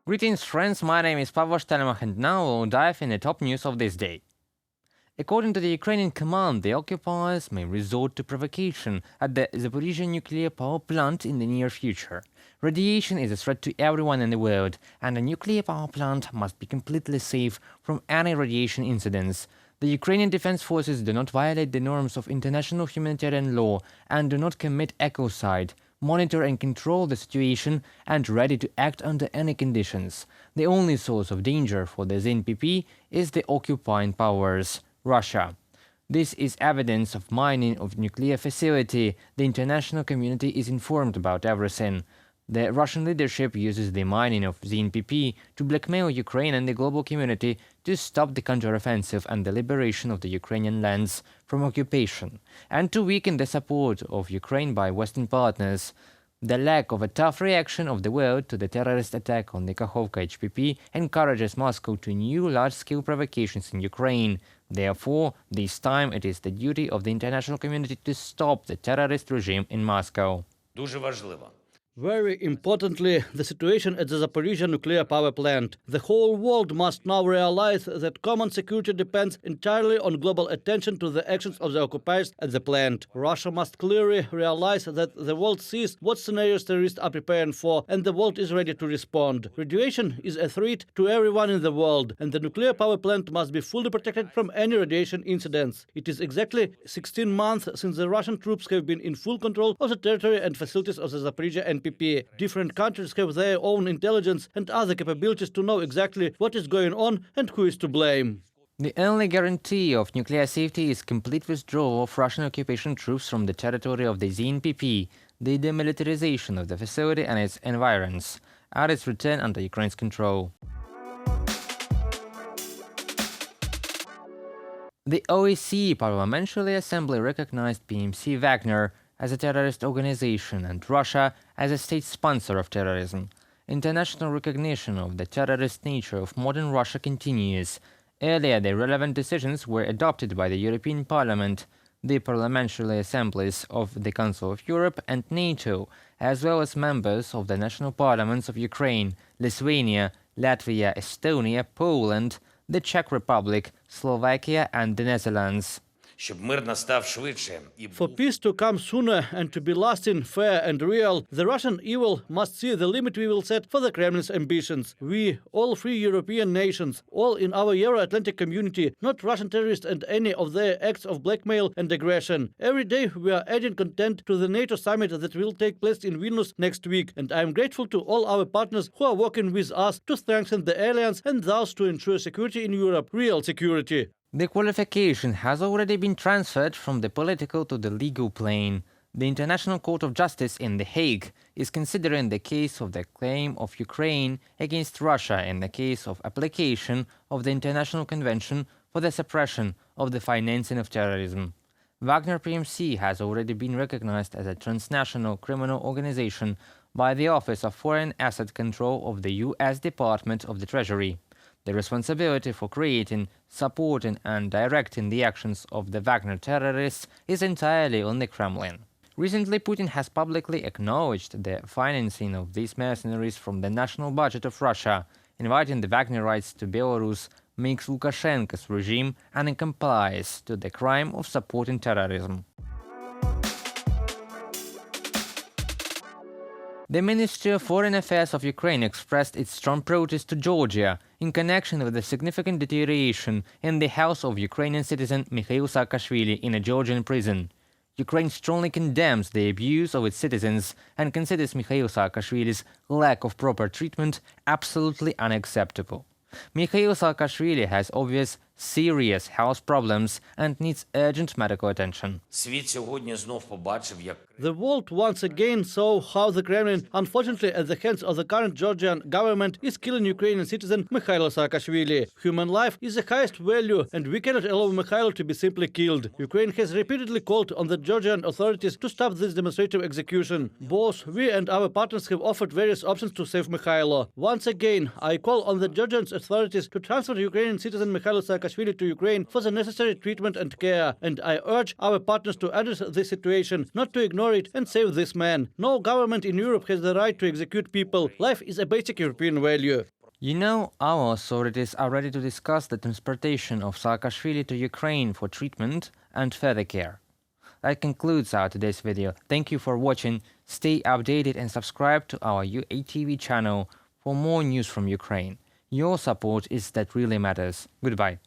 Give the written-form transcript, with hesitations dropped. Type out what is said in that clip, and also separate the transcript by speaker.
Speaker 1: Greetings friends, my name is Pavel Stelmach and now we'll dive in the top news of this day. According to the Ukrainian command, the occupiers may resort to provocation at the Zaporizhzhia nuclear power plant in the near future. Radiation is a threat to everyone in the world, and a nuclear power plant must be completely safe from any radiation incidents. The Ukrainian defense forces do not violate the norms of international humanitarian law and do not commit ecocide, monitor and control the situation, and ready to act under any conditions. The only source of danger for the ZNPP is the occupying powers, Russia. This is evidence of mining of nuclear facility. The international community is informed about everything. The Russian leadership uses the mining of ZNPP to blackmail Ukraine and the global community to stop the counteroffensive and the liberation of the Ukrainian lands from occupation, and to weaken the support of Ukraine by Western partners. The lack of a tough reaction of the world to the terrorist attack on the Kakhovka HPP encourages Moscow to new large-scale provocations in Ukraine. Therefore, this time it is the duty of the international community to stop the terrorist regime in Moscow.
Speaker 2: Дуже важливо.
Speaker 3: Very importantly, the situation at the Zaporizhzhia nuclear power plant. The whole world must now realize that common security depends entirely on global attention to the actions of the occupiers at the plant. Russia must clearly realize that the world sees what scenarios terrorists are preparing for, and the world is ready to respond. Radiation is a threat to everyone in the world, and the nuclear power plant must be fully protected from any radiation incidents. It is exactly 16 months since the Russian troops have been in full control of the territory and facilities of the Zaporizhzhia NPP. Different countries have their own intelligence and other capabilities to know exactly what is going on and who is to blame.
Speaker 1: The only guarantee of nuclear safety is complete withdrawal of Russian occupation troops from the territory of the ZNPP, the demilitarization of the facility and its environs, and its return under Ukraine's control. The OSCE Parliamentary Assembly recognized PMC Wagner as a terrorist organization and Russia as a state sponsor of terrorism. International recognition of the terrorist nature of modern Russia continues. Earlier, the relevant decisions were adopted by the European Parliament, the parliamentary assemblies of the Council of Europe and NATO, as well as members of the national parliaments of Ukraine, Lithuania, Latvia, Estonia, Poland, the Czech Republic, Slovakia and the Netherlands.
Speaker 2: Щоб мир настав швидше і
Speaker 3: For peace to come sooner and to be lasting, fair and real, the Russian evil must see the limit we will set for the Kremlin's ambitions. We, all three European nations, all in our Euro-Atlantic community, not Russian terrorists and any of their acts of blackmail and aggression. Every day we are adding content to the NATO summit that will take place in Vilnius next week, and I am grateful to all our partners who are working with us to strengthen the alliance and thus to ensure security in Europe, real security.
Speaker 1: The qualification has already been transferred from the political to the legal plane. The International Court of Justice in The Hague is considering the case of the claim of Ukraine against Russia in the case of application of the International Convention for the Suppression of the Financing of Terrorism. Wagner PMC has already been recognized as a transnational criminal organization by the Office of Foreign Asset Control of the U.S. Department of the Treasury. The responsibility for creating, supporting and directing the actions of the Wagner terrorists is entirely on the Kremlin. Recently, Putin has publicly acknowledged the financing of these mercenaries from the national budget of Russia. Inviting the Wagnerites to Belarus makes Lukashenko's regime an accomplice to the crime of supporting terrorism. The Ministry of Foreign Affairs of Ukraine expressed its strong protest to Georgia in connection with the significant deterioration in the health of Ukrainian citizen Mikhail Saakashvili in a Georgian prison. Ukraine strongly condemns the abuse of its citizens and considers Mikhail Saakashvili's lack of proper treatment absolutely unacceptable. Mikhail Saakashvili has obvious, serious health problems and needs urgent medical attention.
Speaker 2: світ сьогодні знов побачив, як
Speaker 3: The world once again saw how the Kremlin, unfortunately at the hands of the current Georgian government, is killing Ukrainian citizen Mikhail Saakashvili. Human life is the highest value, and we cannot allow Mikhail to be simply killed. Ukraine has repeatedly called on the Georgian authorities to stop this demonstrative execution. Both we and our partners have offered various options to save Mikhailo. Once again, I call on the Georgian authorities to transfer Ukrainian citizen Mikhail Saakashvili to Ukraine for the necessary treatment and care, and I urge our partners to address this situation, not to ignore it and save this man. No government in Europe has the right to execute people. Life is a basic European value.
Speaker 1: You know, our authorities are ready to discuss the transportation of Saakashvili to Ukraine for treatment and further care. That concludes our today's video. Thank you for watching. Stay updated and subscribe to our UATV channel for more news from Ukraine. Your support is that really matters. Goodbye.